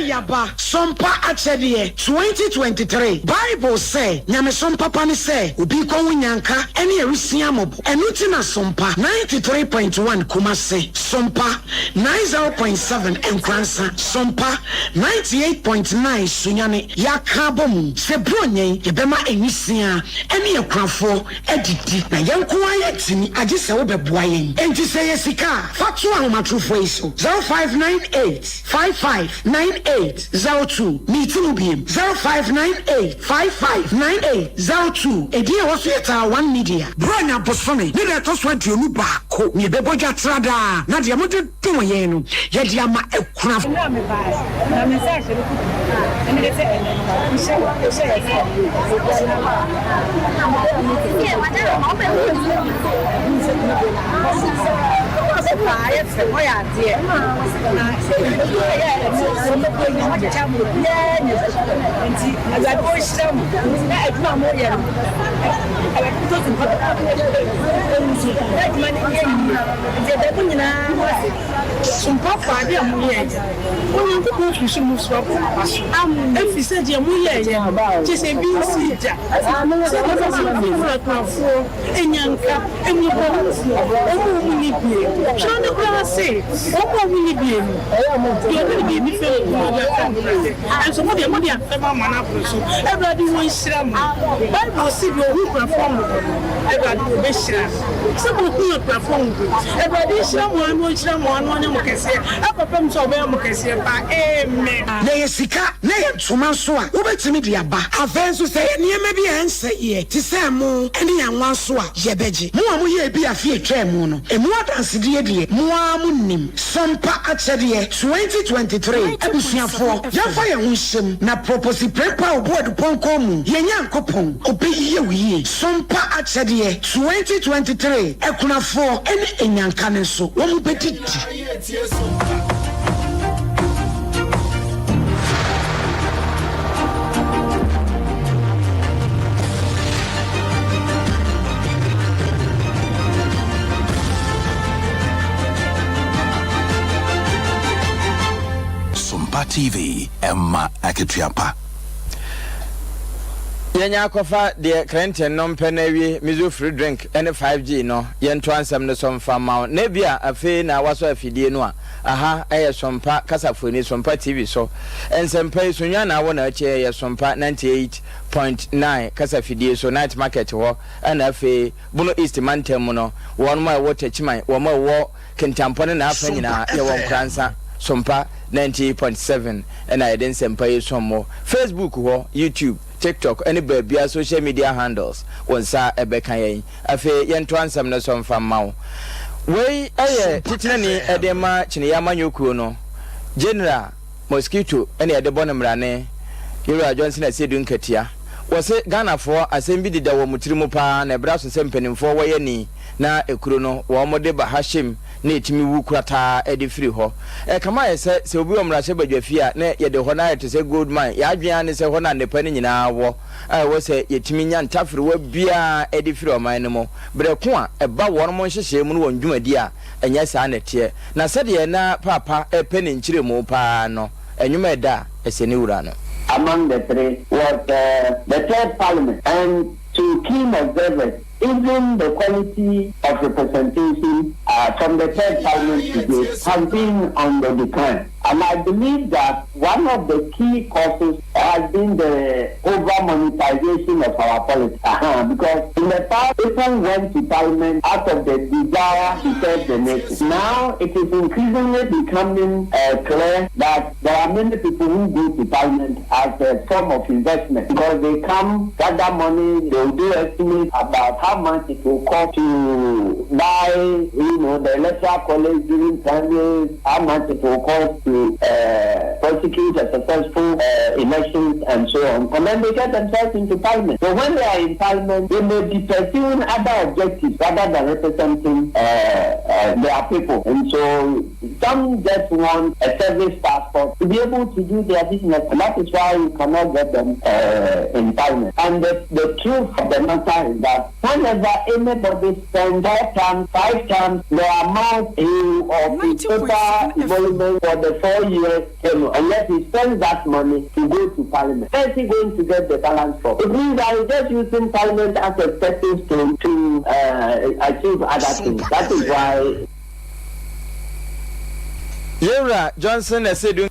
yaba Sompa achedie 2023 Bible say nyame sompa pani say obi ko wunyanka ene erusia mobo enuti na Sompa 93.1 Kumase Sompa 90.7 Nkransa Sompa 98.9 Sunyane yakabom se bronyen yebema enisia ene yakrafo edidi na yanko ayetini agise wo beboa yen enti say yesika fatu ahomatrofo iso 0598559802 meeting biem 0598559802 edi e woso yeta one media branya bosone ni de to so aduonu ba ko ni beboja trada na de mo de dum yen no ye de ama ekura na me message le ku ene de se and so money man everybody wants shram Bible see who perform everybody will be shram some who perform everybody shram one mo kese apapam so be mo kese ba amen na yesika na yentuma so a wobetimi de aba afenso say niema bi anse ye ti say mo ene yanwa so a yebeje mo amu ye bi afie twem no emu adanse de de mo amunnim Sompa achede 2023 abusuafo yafa ye hunhyem na propose prepa obodu ponko mu ye nyankopon obeyiye wiye Sompa achede 2023 ekunafo ene enyanka ne so wo mu bedidi TV Emma Akitiapa. Yenya kofa de Clinton non penewi mizu free drink and 5G no yento ansem no Somfa ma na bia afi na waso afidie no a aha eye Sompa kasafoni Sompa TV so ensempa sunya na wona ache eye Sompa 98.9 kasafidie so night market ho ana afi Buno East Mantem no won ma water chiman wo ma wo kentampone na afa nyina ye won kransa Sompa 90.7 and I didn't send pay some more Facebook or YouTube TikTok any baby social media handles on sa ebeka yen afi yento ansam no so mfa mawo we titinani edema chiniyama nyokuo no general mosquito ene edebon mrane Yura Johnson asedu nkatia wose Ghana for asem bi dida wo mutirimu pa na ebra so sempanimfo wo yani na ekuro no wo mode ba hashim na etimi wu kurata edi free ho kama se obi wo mrahye badwafia na ye de ho na yete se gold mine ya adwan ne se ho na nepa ni nyina wo wo se yetimi nya ntafre wa bia edi free o man no mo breko a eba wo no mo hyehye mu no wondwumadi a enya sa na tie na se de na papa epeni nchiremu pa no enwuma eda eseni wura no. Among the three was the third parliament, and to keen observers, even the quality of representation from the third parliament today has been on the decline. And I believe that one of the key causes has been the over-monetization of our politics. Because in the past, people went to parliament out of the desire to serve the nation. Now, it is increasingly becoming clear that there are many people who go to parliament as a form of investment. Because they come, gather money, they will do estimates about how much it will cost to buy, the electoral college during primaries, how much it will cost to prosecute a successful elections and so on. And then they get themselves into parliament. So when they are in parliament, they may be pursuing other objectives rather than representing their people. And so some just want a service passport to be able to do their business. And that is why you cannot get them in parliament. And the truth of the matter is that whenever anybody spends 5 times the amount of total emolument for the 4 years, unless he spends that money to go to parliament, where is he going to get the balance from? It means that he's just using parliament as a stepping stone to achieve other things. That is why. Yura Johnson has said.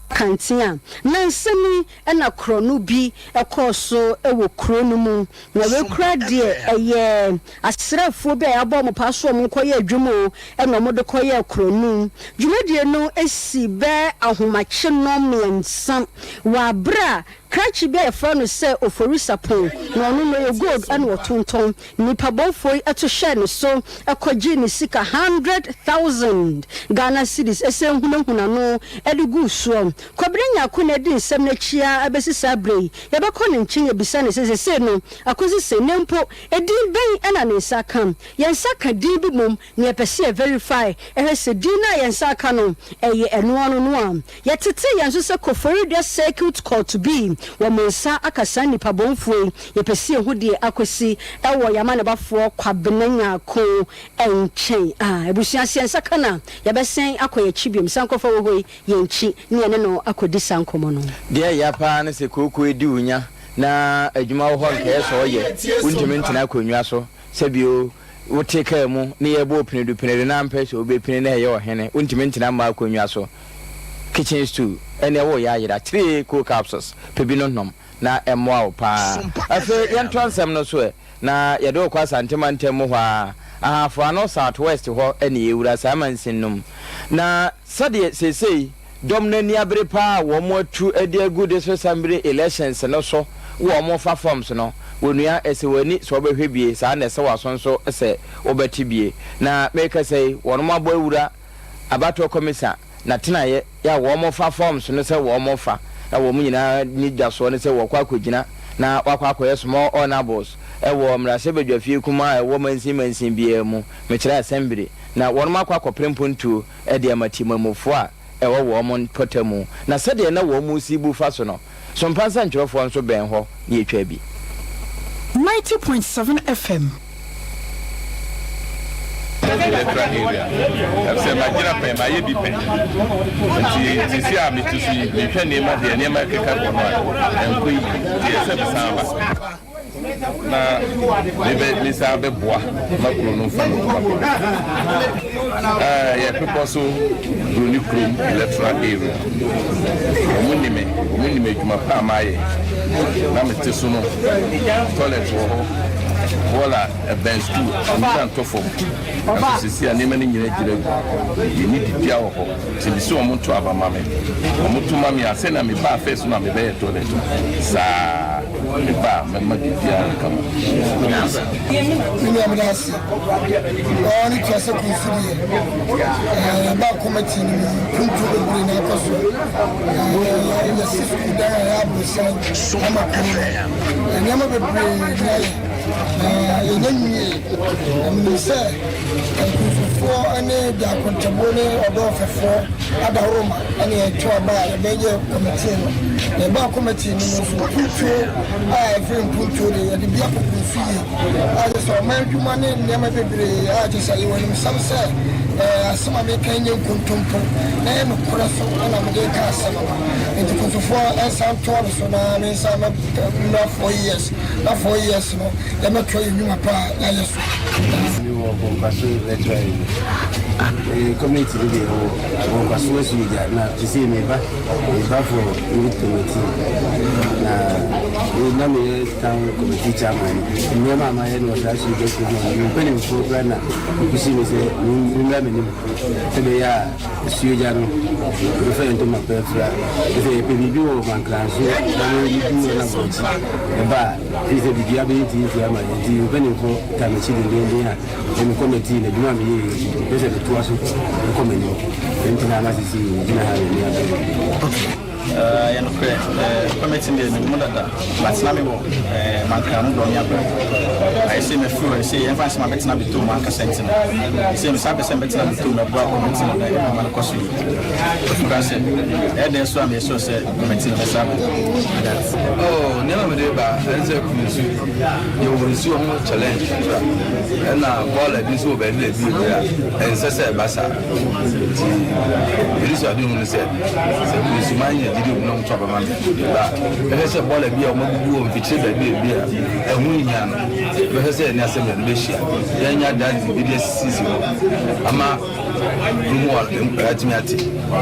Kantia na nsemi na krono bi ekoso ewo krono mu na we kra de eye asrafo bi abo mo paso mo koye adwumo na mo de koye krono dwumadie no esi be ahomache no miensa wa bra krachi be efra no se oforisapon na ono no gold and wotonton nipa bonfoi eto share no so ekogi ni sika 100,000 Ghana cedis ese hunahuna no edugu so Kobrenya kuna di nsem na chia abesi sabrei yebekọ ne nchi yebisa ne sese no akozi se nempo edin ben na ne saka yensa ka din bi mom ne pese verify ehse din na yensa ka no eye eno anu no am yetete yenso se Koforidua circuit court to be wo mensa akasa nipa bonfuo yepese ehudie akosi ewo yama ne bafo kwabenanya ko enchen ebusua sensa kana yebesen akoye chibiem sankofo wo hoi yenchi ne no akodi sankomo no de ya pa ne se koku edi unya na adwuma wo ho nke so ye untimi ntina akonwa so sebio wote ka mu ne ye bo pinedu na ampe so obe pine na ye ohene untimi ntina ma akonwa so kitchen stew ene wo ya yira 3 cook capsules pebino nom na emwa pa afi yento ansem no so na ye do kwa santema ntem ho a for no southwest ho ene ewura samansin nom na sade sesei domna ni abre pa wo mo atu edi agude so sambre elections no so wo mo fa forms no wonua ese wani so behwebie sa na ese wasonso ese obetibie na make say wono mabo ewura abato komisa na tenaye ya wo mo fa forms no se wo mo fa na wo nyina ni dwaso no se wo kwa kogina na wakwa akoye small honorables wo mrase bedwafie kuma wo mansin bia mu me kira assembly na wono makwa akoprempontu e de amatimamofo a wo mon potamu na sede na wo mu sibu fa so no Sompa nkyerofo nso ben ho na etwa bi 90.7 FM electoral area. I'm saying my general pay my yebi pay. And see I'm to see the Penema, the Nema Kakabono, and we the Samba. Na me sabe boa makro no fa no ya people so bruni krom electoral area omunime djuma pa maye na mete so no toilet wo wala ben school on to form asisi anema ni nyina gire you need to dia wo ti bi so omuntu aba mame omuntu mame ase na me ba face na me be toilet sa me ba me ma dia kama ni amdasi oni twase kunfiri ba committee ni puntu buri na kaso ya sifu da ya busa ama kare ni ama be Minister, for any contributing or for other room, any to a major committee. The bar committee I think put to the Biapo fee. I just saw my money, never be. I just say when some say, some American contumpo, name of Corazon and America Sanama. And to control and some tours on I mean, some not 4 years, not 4 years, no. Let me tell you, my pa, you community today, or Passos, now to see me back for committee. Now, we town committee chairman. Never my head was actually just penny for Brana. You see me say, today, Sujan, referring to my birthday. If a baby of my class, you do a bar. Is a big ability to penny for Tamachi in the committee, the Dumami, the two us coming. Committing the Mother, but Snamimo, Mancam, I see me through and say, everyone's my better be 2 Manca Sentinel. The same Sabbath better to my brother committing on the Mancosu. And then Swami so said, committing the Sabbath. Oh, never did answer you will see a challenge. And now, all of this will be and Sessa Bassa. It is what you said. Did you know trouble man? There's a ball of beer, Mobu, which is a beer, a winyan. There's a Nassam and Bishia. Then your dad did a season. Ama, Rajmati.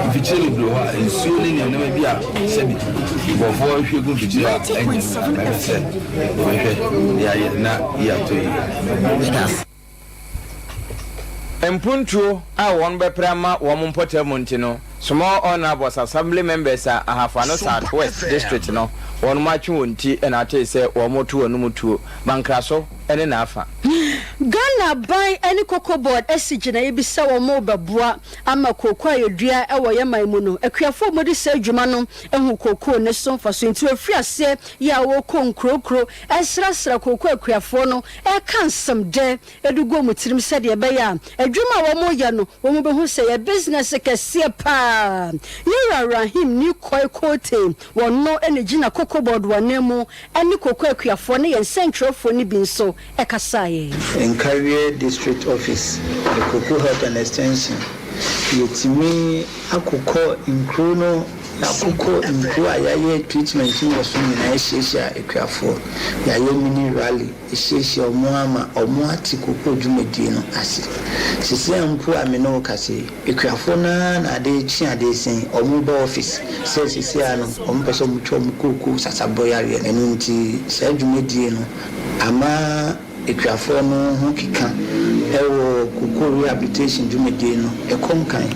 If you chill blue and soon you never be a sebi. Before if you go to jail, and said, yeah, not here to Empuntu a won be prama wo mpote montino small honorable assembly members a Ahafano Southwest district no won matchu wonti and ate say wo motu wonu mutuo bankraso ene na afa Ghana by any cocoa board esijina ebisa wo mo beboa ama kokoo ayedua e wo yeman mu no akuafo modi se adwuma no ehu kokoo ne so mfaso nti afri ase ya wo konkrokro esrasra kokoo akuafo no e kan samde edugo mutirim se de be ya adwuma wo mo ya no wo mo behu se ya business kese pa Yira Rahim ni koi kote wono energy na cocoa board wanemu any kokoo akuafo ne yen central fo ni binso e kasaye in Carrier District Office, the Cocoa Health and Extension. Yetimi akukọ nkrono akukọ nkro ayaye treatment was in Asia ekwafo yaye mini rally Asia omoama omoati kokọ dwumadi no ase sisi ampo ameno kase ekwafo na ade chi ade sen omuba office sisi ano ompeso mutwo mukoko sasaboyare enu nti sa dwumadi no ama ekwafo no ho kika ewo kokọ rehabilitation dwumadi no ekomkan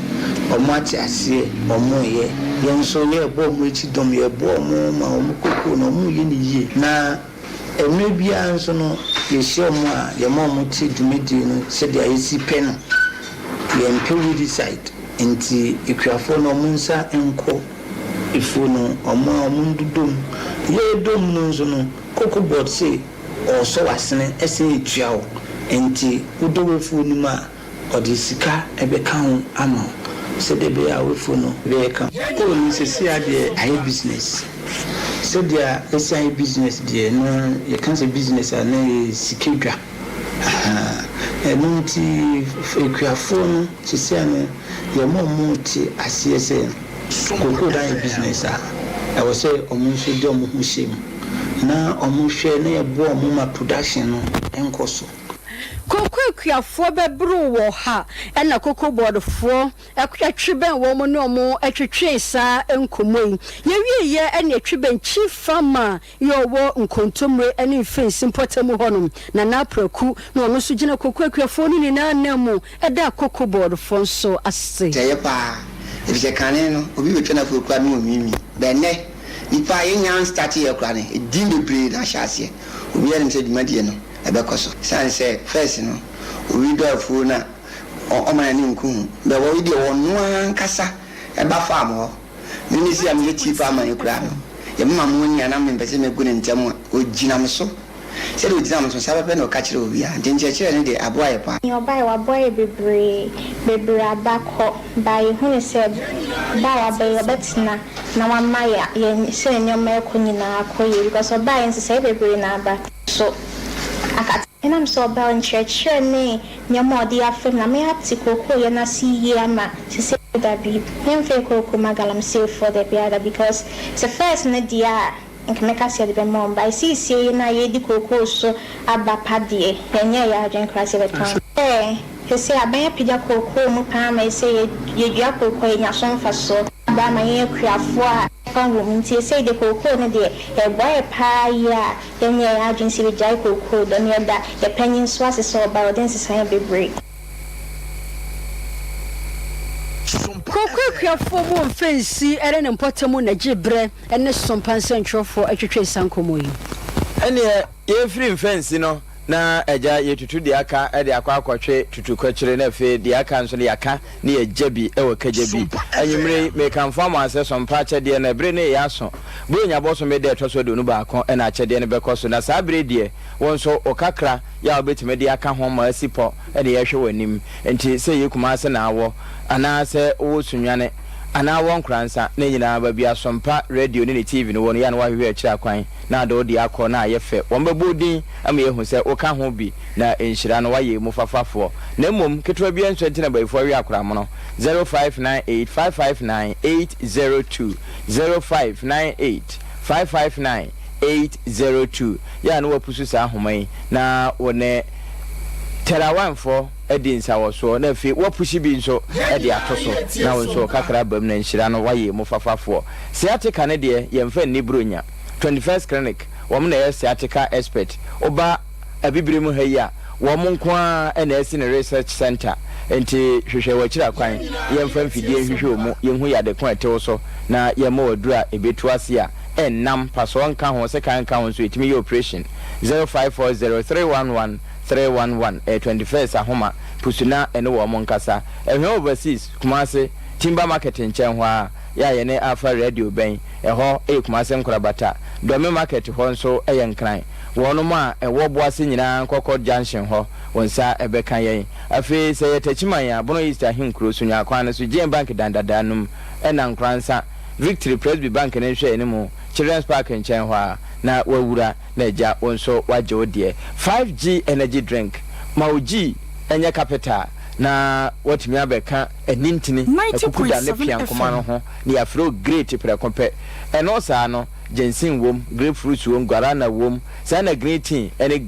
omati asie omoye yenso ye bo mu echi dom ye bo mu ma omukoko no mu ye ni ye na emebia nso no ye hye mu a ye ma omuti dwumadi no se de ayesi pe no ye mpewudi site enti ekwafo no munsa enko ifu no omundudum ye dom no nso no koko board say so wasene ese etuawo enti udowefu ni ma odisika ebeka ho ama se de be awefu no beka ko ni se si ade ayi business se dia ese ayi business de no ye kan se business na sikidwa nti ekuafo no tse ane ye mo ti asiese koko dan business I was say omunso de omu shim na omu hwe na ye bo omu ma production no enkoso koko ekuafo bebru wo ha na koko board fo ekwatweben wo mo no mo atwetwe sa enkomoi ye wiye na atweben chief farmer yo wo nkontomre ene fence importamu honum na na praku na ono so gina koko ekuafo ni na namu eda koko board fo so ase teye pa ebije kane no obi betwe na fo kwa no mimi benne nipa yenyan start ye kwa ne din bebre na hyase obi ya nse dwumadie no ebekoso san say first no we do afu na o man ni nku be wo de wonu ankasa eba farm ho ni si am ye chief am ekura no ye mama mo ni ana me pese me gu ne ntem o gina me so se do gina me so sabe no ka kire obi a ntenche kire ne de aboa ye pa yo bai wa boy bebre abako bai hu se bai abai obetina na wa maya ye se nyoma ekonyina akoye because bai nse se bebre na aba so and I'm so about in church ne nyamodi afem na me hati koko ye na si ye ama she say that be him fe koko magalam say for the biada because it's the first ne dia nke meka se de mom by see na ye di koko so aba padie enye ya adwen krase beton he say aban pija koko mu pa ma say ye dua koko ye nyason fa so aba ma ye kuafo a nti say de koko ne de e boy pa ya enye ya adwen se jai koko do ne da the penyin so ase so about den se san be break koko ekuafo mo mfensi ere ne mpotemu na gibre ene Sompa ntwofo atwetwe sankomo yi ene ye free mfensi no na eja yetutu de aka e de akwakotwe tutukwakire na fe de aka nso de aka ne ye jabi e wakajabi anyimre me kan form ase Sompa chede na bre ne yaso bo nya boso me de toso de nu ba kon e na chede ne bekoso na sa bre de wonso okakra ya obetime de aka ho ma asipo e de ye hwe wanim enti se ye kuma ase na awo ana se wo sunwane ana won kransa na nyina ba bia Sompa radio ne TV no won ya na wa hwe akira kwan na do di akọ na yefe won bebodin ama yehu se o ka ho bi na enhyira no waye mu fafafo na mom ketwa bia nso ntina ba ifo wi akora mo no 0598559802 0598559802 ya no wapusu sa ahoman na wone terawanfo edinsa woso na fi wapushi bi nso edi atoso na wonso kakra bam na nhyira no waye mu fafafo siatika ne de yemfa ni bronya 21st clinic wom na siatika expert oba abibire mu haya wom nkoa na esi research center enti hwehwe wakira kwan yemfa mfidie hwehwe mu yenhu ya de kon etewo so na yema wadura ebetu ase a ennam paso nka ho se kan ka ho so etimi operation 0540311311 21st ahoma pusuna ene wo mo nkasa ehwe overseas kumase timber market nchen ho a ya ye ne afa radio ben eho kumase nkorabata dome market ho nso eyenkran wono ma ewo boase nyina nkokọ junction ho wonsa ebekan yen afi se yetachiman ya bono easter hinkro sunya kwan so GM bank dandadanum ena nkransa Victory Presby Bank ne hwe ene mu Children's Park nchen ho a na wawura na eja wonso waje odie 5G energy drink mauji enye capital na watimi abeka enintini akukuda ne piankoma no ho ne afro great prekompe eno sa no jensin wom grapefruit wom guarana wom sana green tea ene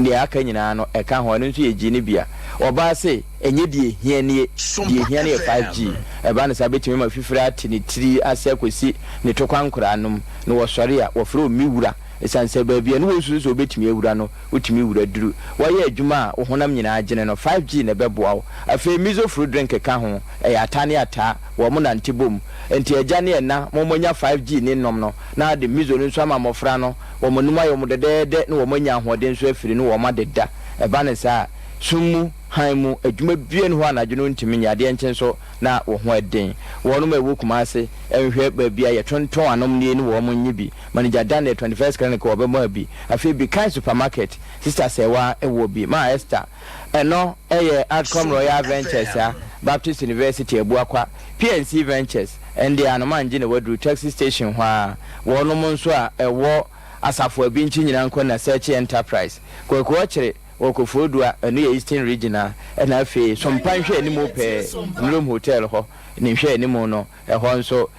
ne aka nyina no eka ho ne nso yeji ne bia oba se enye die hia ne 5G eba ne sabetimi ma fifira ati ne tiri ase akosi ne tokwankora anom ne wosore a wofro miwura esanse baabia no wosusu obetimi ewura no utimi wura duru waye adwuma wo honam nyina agene no 5G ne beboa wo afi mizo fruit drink ka ho atane ata wo mo nante bom enti agya ne na momonya 5G ne nom no na de mizo no nso ama mofra no wo mo numa yo mo dedede ne wo monya ahoden so afiri no wo ma deda eba ne sa sumu haimu adwuma bie no ho anadwo ntimi nyade nchen so na wo ho eden wo no ma ewo kumase enhwe baabia ye tonton anom ne ni wo mo nyibi manager Daniel 21st clinic wo be mo bi afi bi kan supermarket sister sewa ewo bi ma Esther eno eye Outcome Royal Ventures Baptist University Abuakwa PNC Ventures ende anomanji ne wadru taxi station ho wo no mo nso a ewo asafo abi nchi nyina nko na search enterprise kwekwo kire Okofodua ene Eastern Regional and afi Sompa hwe ani mo pe Room Hotel ho ne hwe ani mo no ho nso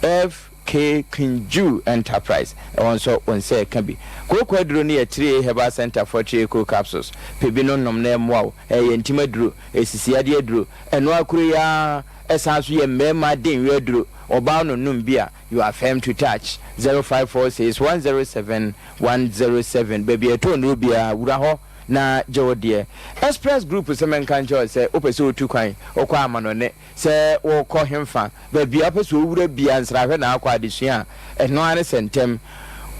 FK Kinju Enterprise also on say can be Kokwadro near 3 Herbal Center for Chico capsules Pebino nom na mo yentima duro esisiade duro eno akuru ya esanso ye mema den we duro oba no num bia you are firm to touch 0546107107 baby eto no bia wura ho na jawodie express group semen kanjo say opese otu kwan okwa amanone say wo kɔ hemfa baby apese owura bia nsrahwe na akwa adesua eno ane sentem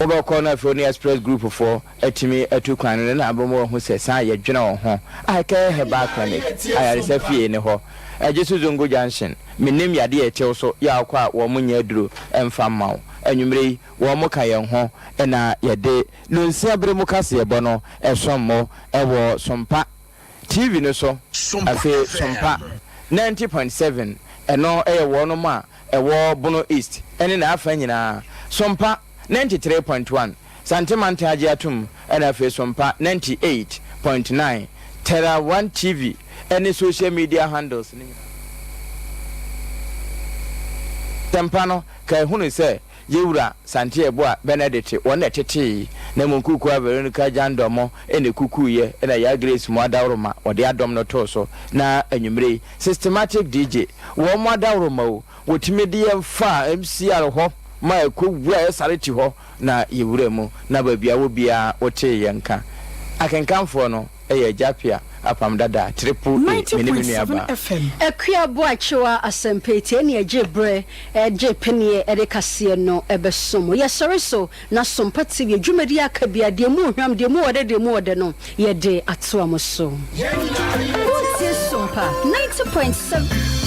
obekɔ na fo ni express group for etimi etu kwan na abomo ho say san ye dwena wo ho aka heba clinic ayare say fie ne ho Jesu Zongo Junction minim yade etew so ya akwa wo munya duro emfa maw anwumre wo mo ka yen ho na yade no nsia bre mu kase ebo no esommo ewo Sompa TV no so afi Sompa 90.7 eno ewo no ma ewo Bono East ene na afa nyina Sompa 93.1 Santimante agiatum ena afi Sompa 98.9 Terra 1 TV any social media handles Tempano kai hunu se yewura Santie Eboa Benedict wona tete na munkuku Veronica Jandomo ene kukuye na ya Grace Mwadawroma ode adom no to so na anwumre systematic DJ wo Mwadawroma o wotimi mfa MCR ho ma ekowura esareti ho na yewura mu na babia wo bia wote yenka akenkanfo no eye japia apam dada triple A FM ekua boachewa asempete ene ejebre ejepenie edekase no ebesomo yesoreso na Sompa TV dwumadi akabia de mu hwam de mu wode no ye de atoa mo so Sompa 90.7